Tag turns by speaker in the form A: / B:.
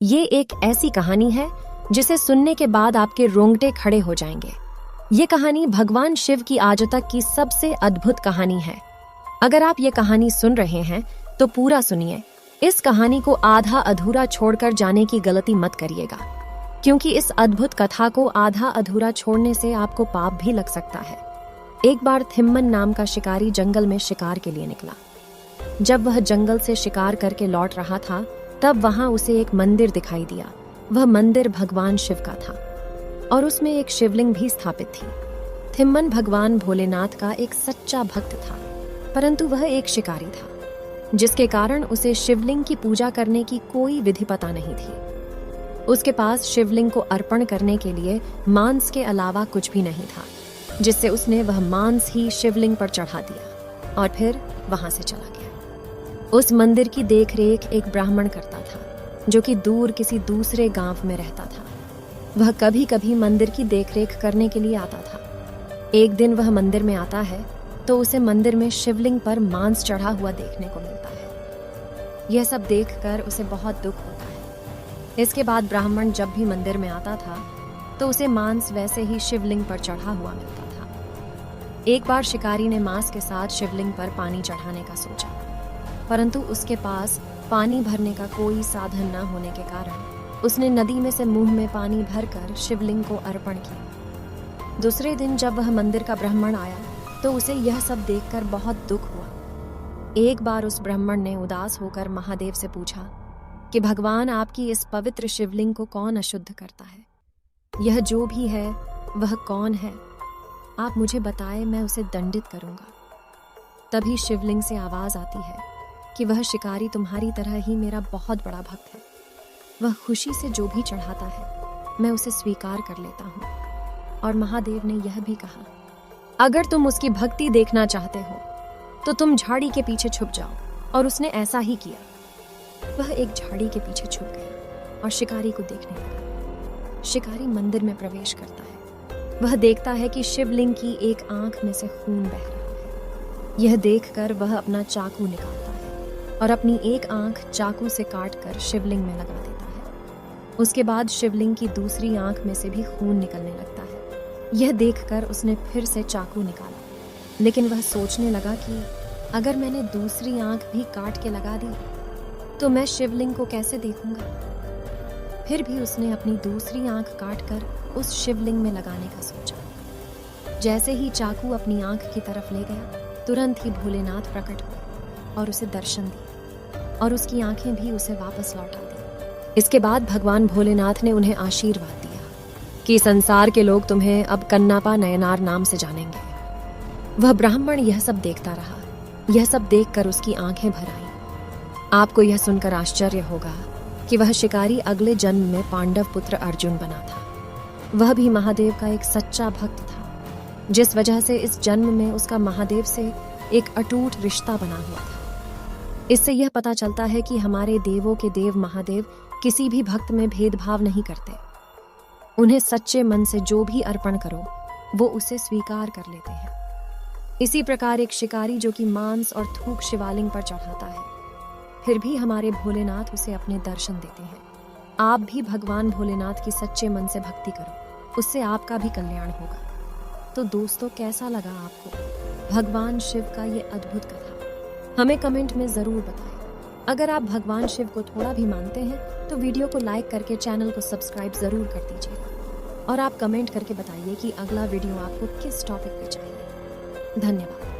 A: ये एक ऐसी कहानी है जिसे सुनने के बाद आपके रोंगटे खड़े हो जाएंगे। ये कहानी भगवान शिव की आज तक की सबसे अद्भुत कहानी है। अगर आप ये कहानी सुन रहे हैं तो पूरा सुनिए। इस कहानी को आधा अधूरा छोड़कर जाने की गलती मत करिएगा, क्योंकि इस अद्भुत कथा को आधा अधूरा छोड़ने से आपको पाप भी लग सकता है। एक बार थिम्मन नाम का शिकारी जंगल में शिकार के लिए निकला। जब वह जंगल से शिकार करके लौट रहा था, तब वहां उसे एक मंदिर दिखाई दिया। वह मंदिर भगवान शिव का था और उसमें एक शिवलिंग भी स्थापित थी। थिम्मन भगवान भोलेनाथ का एक सच्चा भक्त था, परंतु वह एक शिकारी था, जिसके कारण उसे शिवलिंग की पूजा करने की कोई विधि पता नहीं थी। उसके पास शिवलिंग को अर्पण करने के लिए मांस के अलावा कुछ भी नहीं था, जिससे उसने वह मांस ही शिवलिंग पर चढ़ा दिया और फिर वहां से चला गया। उस मंदिर की देखरेख एक ब्राह्मण करता था, जो कि दूर किसी दूसरे गांव में रहता था। वह कभी कभी मंदिर की देखरेख करने के लिए आता था। एक दिन वह मंदिर में आता है तो उसे मंदिर में शिवलिंग पर मांस चढ़ा हुआ देखने को मिलता है। यह सब देखकर उसे बहुत दुख होता है। इसके बाद ब्राह्मण जब भी मंदिर में आता था तो उसे मांस वैसे ही शिवलिंग पर चढ़ा हुआ मिलता था। एक बार शिकारी ने मांस के साथ शिवलिंग पर पानी चढ़ाने का सोचा, परंतु उसके पास पानी भरने का कोई साधन न होने के कारण उसने नदी में से मुंह में पानी भरकर शिवलिंग को अर्पण किया। दूसरे दिन जब वह मंदिर का ब्राह्मण आया तो उसे यह सब देखकर बहुत दुख हुआ। एक बार उस ब्राह्मण ने उदास होकर महादेव से पूछा कि भगवान, आपकी इस पवित्र शिवलिंग को कौन अशुद्ध करता है? यह जो भी है वह कौन है? आप मुझे बताएं, मैं उसे दंडित करूंगा। तभी शिवलिंग से आवाज आती है कि वह शिकारी तुम्हारी तरह ही मेरा बहुत बड़ा भक्त है। वह खुशी से जो भी चढ़ाता है मैं उसे स्वीकार कर लेता हूँ। और महादेव ने यह भी कहा, अगर तुम उसकी भक्ति देखना चाहते हो तो तुम झाड़ी के पीछे छुप जाओ। और उसने ऐसा ही किया। वह एक झाड़ी के पीछे छुप गया और शिकारी को देखने लगा। शिकारी मंदिर में प्रवेश करता है। वह देखता है कि शिवलिंग की एक आंख में से खून बह रहा है। यह देखकर वह अपना चाकू निकालता है और अपनी एक आंख चाकू से काटकर शिवलिंग में लगा देता है। उसके बाद शिवलिंग की दूसरी आंख में से भी खून निकलने लगता है। यह देखकर उसने फिर से चाकू निकाला, लेकिन वह सोचने लगा कि अगर मैंने दूसरी आंख भी काट के लगा दी तो मैं शिवलिंग को कैसे देखूंगा। फिर भी उसने अपनी दूसरी आंख काटकर उस शिवलिंग में लगाने का सोचा। जैसे ही चाकू अपनी आंख की तरफ ले गया, तुरंत ही भोलेनाथ प्रकट हुए और उसे दर्शन दिए और उसकी आंखें भी उसे वापस लौटा दी। इसके बाद भगवान भोलेनाथ ने उन्हें आशीर्वाद दिया कि संसार के लोग तुम्हें अब कन्नापा नयनार नाम से जानेंगे। वह ब्राह्मण यह सब देखता रहा। यह सब देखकर उसकी आंखें भर आईं। आपको यह सुनकर आश्चर्य होगा कि वह शिकारी अगले जन्म में पांडव पुत्र अर्जुन बना था। वह भी महादेव का एक सच्चा भक्त था, जिस वजह से इस जन्म में उसका महादेव से एक अटूट रिश्ता बना हुआ था। इससे यह पता चलता है कि हमारे देवों के देव महादेव किसी भी भक्त में भेदभाव नहीं करते। उन्हें सच्चे मन से जो भी अर्पण करो वो उसे स्वीकार कर लेते हैं। इसी प्रकार एक शिकारी जो कि मांस और थूक शिवालिंग पर चढ़ाता है, फिर भी हमारे भोलेनाथ उसे अपने दर्शन देते हैं। आप भी भगवान भोलेनाथ की सच्चे मन से भक्ति करो, उससे आपका भी कल्याण होगा। तो दोस्तों, कैसा लगा आपको भगवान शिव का ये अद्भुत कथा? हमें कमेंट में जरूर बताएं। अगर आप भगवान शिव को थोड़ा भी मानते हैं तो वीडियो को लाइक करके चैनल को सब्सक्राइब जरूर कर दीजिएगा। और आप कमेंट करके बताइए कि अगला वीडियो आपको किस टॉपिक पे चाहिए। धन्यवाद।